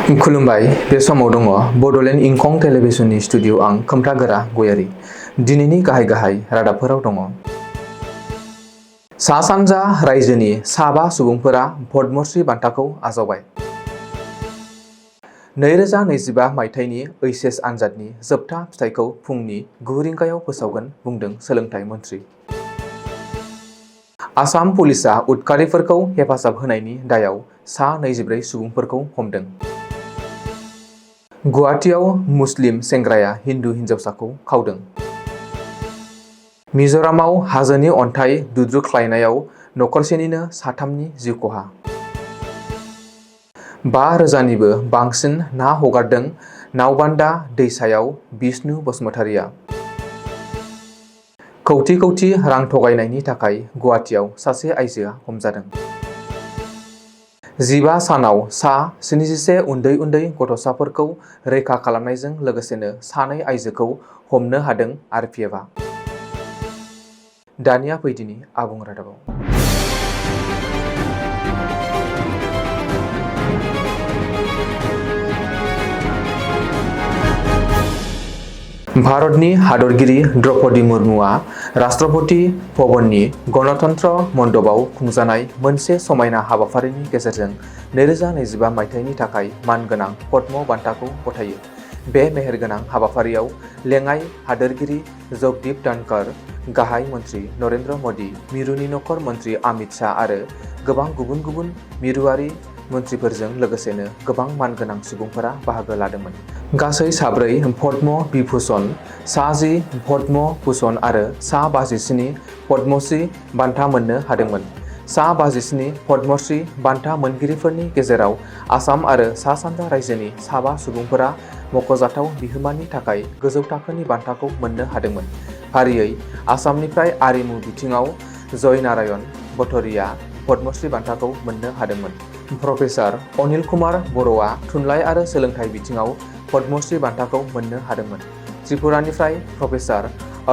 खुलुमबाय बे समाव दङ बडोलेण्ड इंखं टेलिभिजननि स्टुडिअ आं खोमथागोरा गयारी। दिनैनि गाहाय रादाबफोराव दङ। सा सानजा रायजोनि 5 सुबुंफोरा पद्मश्री बान्थाखौ आजावबाय। 2025 मायथाइनि ओइचएस आनजादनि जोबथा फिथाइखौ फुंनि 9 रिंगायाव फोसावगोन बुंदों सोलोंथाइ मन्थ्रि। आसाम पुलिसआ उदखारिफोरखौ हेफाजाब होनायनि दायाव सा 24 सुबुंफोरखौ हमदों। गुवाहाटीआव मुस्लिम सेंग्राया हिन्दु हिन्जावसाखौ खावदों। मिज'रामाव हाजोनि अन्थाइ दुद्रुख्लायनायाव नखरसेनिनो 3नि जिउ खहा। 5,000निबो बांसिन ना हगारदों नावबान्दा दैसायाव बिष्णु बसुमतारिया। कौटि रां थगायनायनि थाखाय गुवाहाटीआव सासे आइजोआ हमजादों। 15 सानाव सा 71 उन्दै गथ'साफोरखौ रैखा खालामनायजों लोगोसेनो 2 आइजोखौ हमनो हादों आरपिएफआ। दानिया फैदिनि आबुं रादाबाव। भारतनि हादरगिरि द्रौपदी मुर्मुआ राष्ट्रपति भवननि गणतन्त्र मण्डपआव खुंजानाय मोनसे समायना हाबाफारिनि गेजेरजों 2025 मायथाइनि थाखाय मानगोनां पद्म बान्थाखौ गथायो। बे मेहेरगोनां हाबाफारियाव लेङाइ हादोरगिरि जगदीप धनखड़, गाहाय मन्थ्रि नरेन्द्र मदि, मिरुनि नखर मन्थ्रि अमित शाह आरो गोबां गुबुन मिरुआरि मन्थ्रिफोरजों लोगोसेनो गोबां मानगोनां सुबुंफोरा बाहागो लादोंमोन। गासै 4 पद्म विभूषण, सा 10 पद्म भूषण आरो सा 57 पद्मश्री बान्था मोननो हादोंमोन। सा 57 पद्मश्री बान्था मोनगिरिफोरनि गेजेराव आसाम आरो सा सानजा रायजोनि 5 सुबुंफोरा मख'जाथाव बिहोमानि थाखाय गोजौ थाखोनि बान्थाखौ मोननो हादोंमोन। फारियै आसामनिफ्राय आरिमु बिथिङाव जय नारायण बथरिया पद्मश्री बान्थाखौ मोननो हादोंमोन। प्रफेसार अनिल कुमार बर'आ थुनलाइ आरो सोलोंथाइ बिथिङाव पद्मश्री बान्थाखौ मोननो हादोंमोन। त्रिपुरानिफ्राय प्रफेसार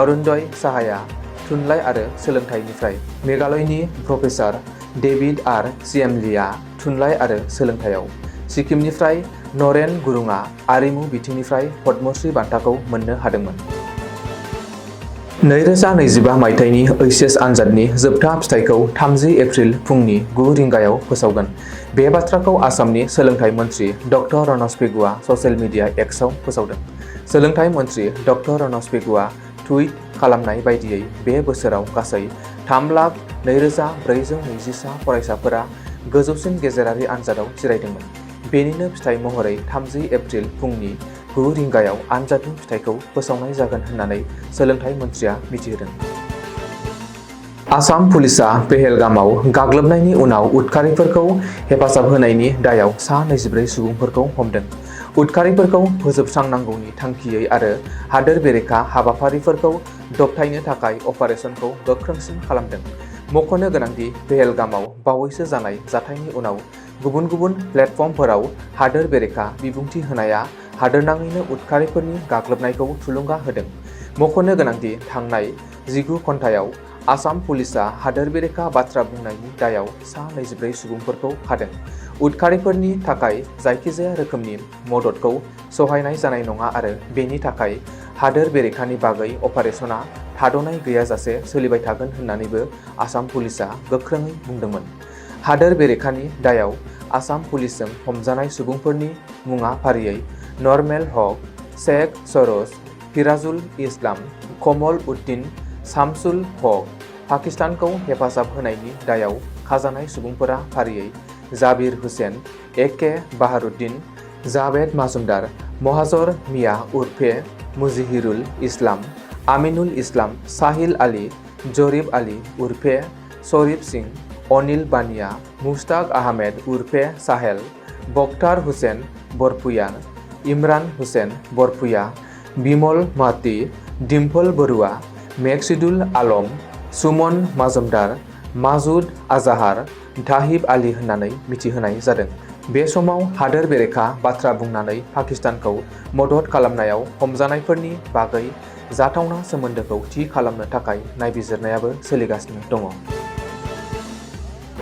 अरुणोदय साहाया थुनलाइ आरो सोलोंथाइनिफ्राय, मेघालयनि प्रफेसार डेभिड आर सिएमलिआ थुनलाइ आरो सोलोंथाइयाव, सिक्किमनिफ्राय नरेन गुरुङा आरिमु बिथिंनिफ्राय पद्मश्री बान्थाखौ मोननो हादोंमोन। 2025 मायथाइनि ओइचएस आनजादनि जोबथा फिथाइखौ 30 एप्रिल फुंनि 9 रिंगायाव फोसावगोन। बे बाथ्राखौ आसामनि सोलोंथाइ मन्थ्रि ड रनज पेगुआ ससियेल मिडिया एक्सआव फोसावदों। सोलोंथाइ मन्थ्रि ड रनज पेगुआ टुइट खालामनाय बायदियै बे बोसोराव गासै 3,02,423 फरायसाफोरा गोजौसिन गेजेरारि आनजादाव जिरायदोंमोन। बेनिनो फिथाइ महरै 30 एप्रिल फुंनि 9 रिंगायाव आनजादनि फिथाइखौ फोसावनाय जागोन होननानै सोलोंथाइ मन्थ्रिया मिथिहोदों। आसाम पुलिसआ पेहेलगामाव गाग्लोबनायनि उनाव उदखारिफोरखौ हेफाजाब होनायनि दायाव सा 24 सुबुंफोरखौ हमदों। उदखारिफोरखौ फोजोबस्रांनांगौनि थांखियै आरो हादोर बेरेखा हाबाफारिफोरखौ दबथायनो थाखाय अपारेशनखौ गोख्रोंसिन खालामदों। मख'नो गोनांदि पेहेलगामाव बावैसो जानाय जाथायनि उनाव गुबुन प्लेटफर्मफोराव हादोर बेरेखा बिबुंथि होनाया हादोरनाङैनो उदखारिफोरनि गाग्लोबनायखौ थुलुंगा होदों। मख'नो गोनांदि थांनाय 19 घन्टायाव आसाम पुलिसआ हादोर बेरेखा बाथ्रा बुंनायनि दायाव सा 24 सुबुंफोरखौ खादों। उदखारिफोरनि थाखाय जायखिजाया रोखोमनि मददखौ सहायनाय जानाय नङा आरो बेनि थाखाय हादोर बेरेखानि बागै अपारेशना थाद'नाय गैयाजासे सोलिबाय थागोन होननानैबो आसाम पुलिसआ गोख्रोङै बुंदोंमोन। हादोर बेरेखानि दायाव आसाम पुलिसजों हमजानाय सुबुंफोरनि मुङा फारियै नरमेल हक, शेख सरोज, फिराजुल इस्लाम, कमल उद्दीन, शामसुल हक। पाकिस्तानखौ हेफाजाब होनायनि दायाव खाजानाय सुबुंफोरा फारियै जाबिर हुसेन, ए.के. बाहारुद्दिन, जावेद माजुमदार, महाजर मिया उर्फे मुजिहिरुल इस्लाम, आमिनुल इस्लाम, साहिल आली, जरिफ आली उर्फे शरीफ सिंह, अनिल बानिया, मुश्ताक आहमेद उर्फे साहेल, बख्तार हुसेन बरपुया, इमरान हुसेन बरपुया, बिमल माती, डिम्पल बरुआ, मेक्सिदुल आलम, सुमन माजुमदार, माजुद आजाहार, ताहिब आली होननानै मिथिहोनाय जादों। बे समाव हादोर बेरेखा बाथ्रा बुंनानै पाकिस्तानखौ मदद खालामनायाव हमजानायफोरनि बागै जाथावना सोमोन्दोखौ थि खालामनो थाखाय नायबिजिरनायाबो सोलिगासिनो दङ।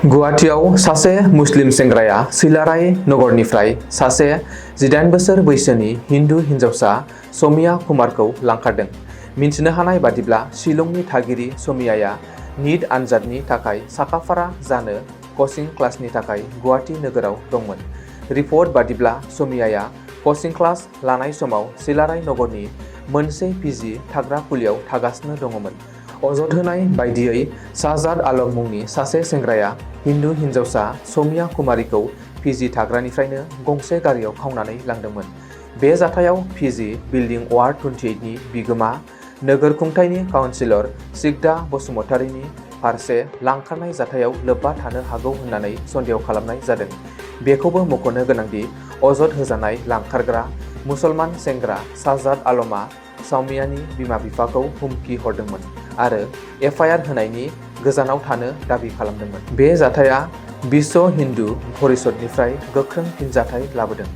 गुवाहाटीआव सासे मुस्लिम सेंग्राया सिलाराय नगरनिफ्राय सासे 18 बोसोर बैसोनि हिन्दु हिन्जावसा समिया कुमारखौ लांखारदों। मिन्थिनो हानाय बादिब्ला शिलंनि थागिरि समियाया नीट आनजादनि थाखाय साखाफारा जानो कचिं क्लासनि थाखाय गुवाहाटी नोगोराव दंमोन। रिपर्ट बादिब्ला समियाया कचिं क्लास लानाय समाव सिलाराय नगरनि मोनसे पिजि थाग्रा खुलियाव थागासिनो दङमोन। अजद होनाय बायदियै शाहजाद आलम मुंनि सासे सेंग्राया हिन्दु हिन्जावसा समिया कुमारीखौ पिजि थाग्रानिफ्रायनो गंसे गारियाव खावनानै लांदोंमोन। बे जाथायाव पिजि बिल्डिं वार्ड 28 नि बिगोमा नोगोर खुंथायनि काउन्सिलर सिगदा बसुमतारीनि फारसे लांखारनाय जाथायाव लोब्बा थानो हागौ होननानै सन्देह खालामनाय जादों। बेखौबो मख'नो गोनांदि अजद होजानाय लांखारग्रा मुसलमान सेंग्रा शाहजाद आलमआ समियानि बिमा-बिफाखौ हुमखि हरदोंमोन आरो एफआइआर होनायनि गोजानाव थानो दाबि खालामदोंमोन। बे जाथाया विश्व हिन्दु परिषदनिफ्राय गोख्रों फिनजाथाय लाबोदों।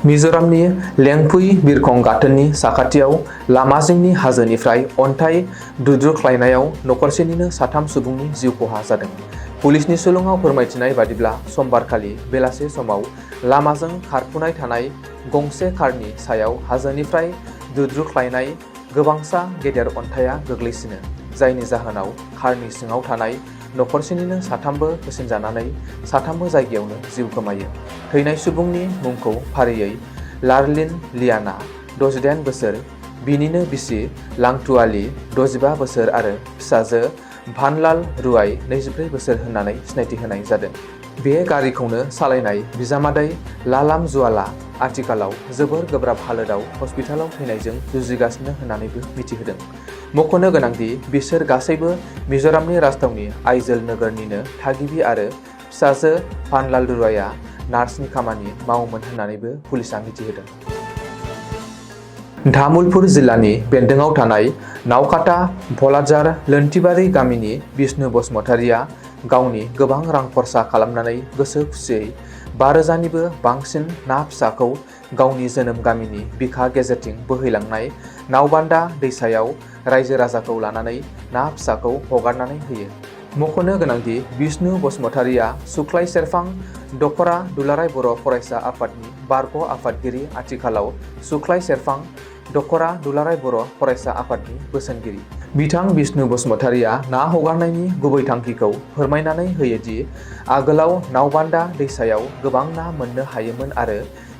मिज'रामनि लेंपुई बिरखं गाथोननि साखाथियाव लामा जिंनि हाजोनिफ्राय अन्थाइ दुद्रुख्लायनायाव नखरसेनिनो 3 सुबुंनि जिउ खहा जादों। पुलिसनि सुलुङाव फोरमायथिनाय बादिब्ला समबारखालि बेलासे समाव लामाजों खारफुनाय थानाय गंसे कारनि सायाव हाजोनिफ्राय दुद्रुख्लायनाय गोबांसा गेदेर अन्थाइया गोग्लैसिनो, जायनि जाहोनाव कारनि सिङाव थानाय नखरसेनिनो 3बो होसिनजानानै 3बो जायगायावनो जिउ गोमायो। थैनाय सुबुंनि मुंखौ फारियै लारलिन लियाना 68 बोसोर, बिनिनो बिसि लांथुआली 65 बोसोर आरो फिसाजो भानलाल रुआई 24 बोसोर होननानै सिनायथि होनाय जादों। बे गारिखौनो सालायनाय बिजामादै लालाम जुवाला आथिखालाव जोबोर गोब्राब हालोदाव हस्पिटालाव थैनायजों जुजिगासिनो होननानैबो मिथिहोदों। मख'नो गोनांदि बिसोर गासैबो मिज'रामनि राजथावनि आइजल नोगोरनिनो थागिबि आरो फिसाजो भानलाल रुआईआ नार्सनि खामानि मावोमोन होननानैबो पुलिसआ मिथिहोदों। तामुलपुर जिल्लानि बेन्दोंआव थानाय नावकाटा भलाजार लोन्थिबारि गामिनि बिष्णु बसुमतारीया गावनि गोबां रां खरसा खालामनानै गोसो खुसियै 5,000निबो बांसिन ना फिसाखौ गावनि जोनोम गामिनि बिखा गेजेरथिं बोहैलांनाय नावबान्दा दैसायाव रायजो राजाखौ लानानै ना फिसाखौ हगारनानै होयो। मख'नो गोनांदि बिष्णु बसुमतारीया सुख्लाय सेरफां दखरा दुलाराय बर' फरायसा आफादनि बारग' आफादगिरि, आथिखालाव सुख्लाय सेरफां दखरा दुलाराय बर' फरायसा आफादनि बोसोनगिरि। बिथां बिष्णु बसुमतारीया ना हगारनायनि गुबै थांखिखौ फोरमायनानै होयोदि आगोलाव नावबान्दा दैसायाव गोबां ना मोननो हायोमोन आरो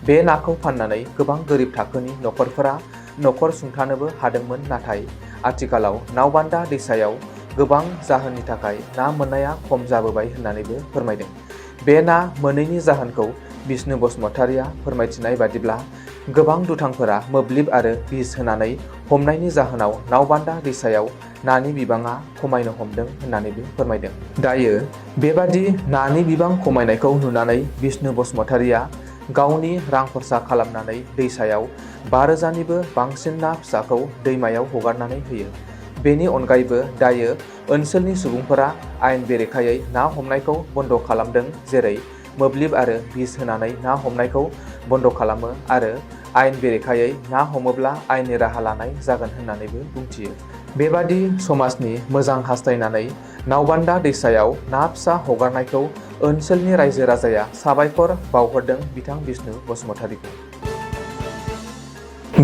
बे नाखौ फाननानै गोबां गोरिब थाखोनि नखरफोरा नखर सुंथानोबो हादोंमोन, नाथाय आथिखालाव नावबान्दा दैसायाव गोबां जाहोननि थाखाय ना मोननाया खम जाबोबाय होननानैबो फोरमायदों। बे ना मोनैनि जाहोनखौ बिष्णु बसुमतारीया फोरमायथिनाय बादिब्ला गोबां दुथांफोरा मोब्लिब आरो बिस होनानै हमनायनि जाहोनाव नावबान्दा दैसायाव नानि बिबाङा खमायनो हमदों होननानैबो फोरमायदों। दायो बेबादि नानि बिबां खमायनायखौ नुनानै बिष्णु बसुमतारीया गावनि रां खरसा खालामनानै दैसायाव 5,000निबो बांसिन ना फिसाखौ दैमायाव हगारनानै होयो। बेनि अनगायैबो दायो ओनसोलनि सुबुंफोरा आयेन बेरेखायै ना हमनायखौ बन्द' खालामदों, जेरै मोब्लिब आरो बिस होनानै ना हमनायखौ बन्द' खालामो आरो आयेन बेरेखायै ना हमोब्ला आयेननि राहा लानाय जागोन होननानैबो बुंथियो। बेबादि समाजनि मोजां हास्थायनानै नावबान्दा दैसायाव ना फिसा हगारनायखौ ओनसोलनि रायजो राजाया साबायखर बावहरदों बिथां बिष्णु बसुमतारीखौ।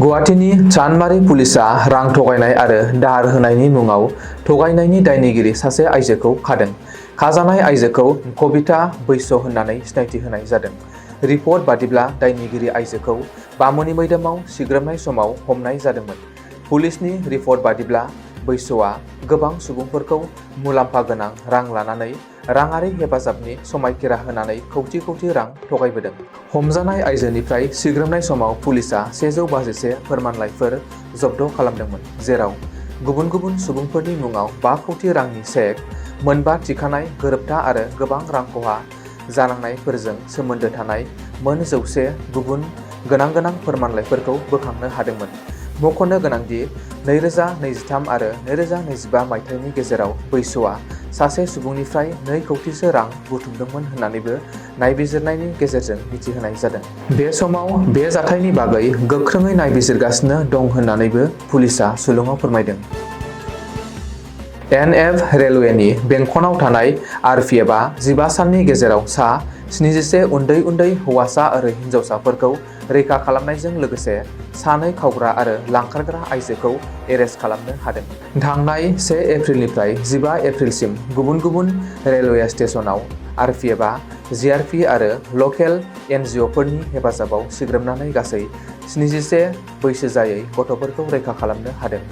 गुवाहाटीनि चान्दमारी पुलिसआ रां थगायनाय आरो दाहार होनायनि मुङाव थगायनायनि दायनिगिरि सासे आइजोखौ खादों। खाजानाय आइजोखौ कबिता बैस' होननानै सिनायथि होनाय जादों। रिपर्ट बादिब्ला दायनिगिरि आइजोखौ बामुनि मैदामाव सिग्रोमनाय समाव हमनाय जादोंमोन। पुलिसनि रिपर्ट बादिब्ला बैस'आ गोबां सुबुंफोरखौ मुलाम्फा गोनां रां लानानै राङारि हेफाजाबनि समायखिरा होनानै कौटि कौटि रां थगायबोदों। हमजानाय आइजोनिफ्राय सिग्रोमनाय समाव पुलिसआ 151 फोरमानलाइफोर जब्द' खालामदोंमोन, जेराव गुबुन गुबुन सुबुंफोरनि मुङाव 5 कौटि रांनि चेक, मोनबा थिखानाय गोरोबथा आरो गोबां रां खहा जानांनायफोरजों सोमोन्दो थानाय मोन 100 गुबुन गोनां फोरमानलाइफोरखौ बोखांनो हादोंमोन। मख'नो गोनांदि 2023 आरो 2025 मायथाइनि गेजेराव बैस'आ सासे सुबुंनिफ्राय 2 कौटिसो रां बुथुमदोंमोन होननानैबो नायबिजिरनायनि गेजेरजों मिथिहोनाय जादों। बे समाव बे जाथायनि बागै गोख्रोङै नायबिजिरगासिनो दं होननानैबो पुलिसआ सुलुङाव फोरमायदों। NF रेलवेनि बेंखनाव थानाय RPFआ 15 साननि गेजेराव सा 71 उन्दै हौवासा आरो हिन्जावसाफोरखौ रैखा खालामनायजों लोगोसे 2 खावग्रा आरो लांखारग्रा आइजोखौ एरेस्ट खालामनो हादों। थांनाय 1 एप्रिलनिफ्राय 15 एप्रिलसिम गुबुन रेलवे स्टेशनाव RPFआ GRP आरो लकेल NGOफोरनि हेफाजाबाव सिग्रोमनानै गासै 71 बैसो जायै गथ'फोरखौ रैखा खालामनो हादों।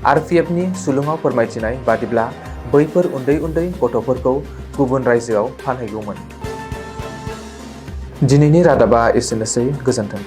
RPFनि सुलुङाव फोरमायथिनाय बादिब्ला बैफोर उन्दै गथ'फोरखौ गुबुन रायजोआव फानहैगौमोन। दिनैनि रादाबा एसेनोसै, गोजोन्थों।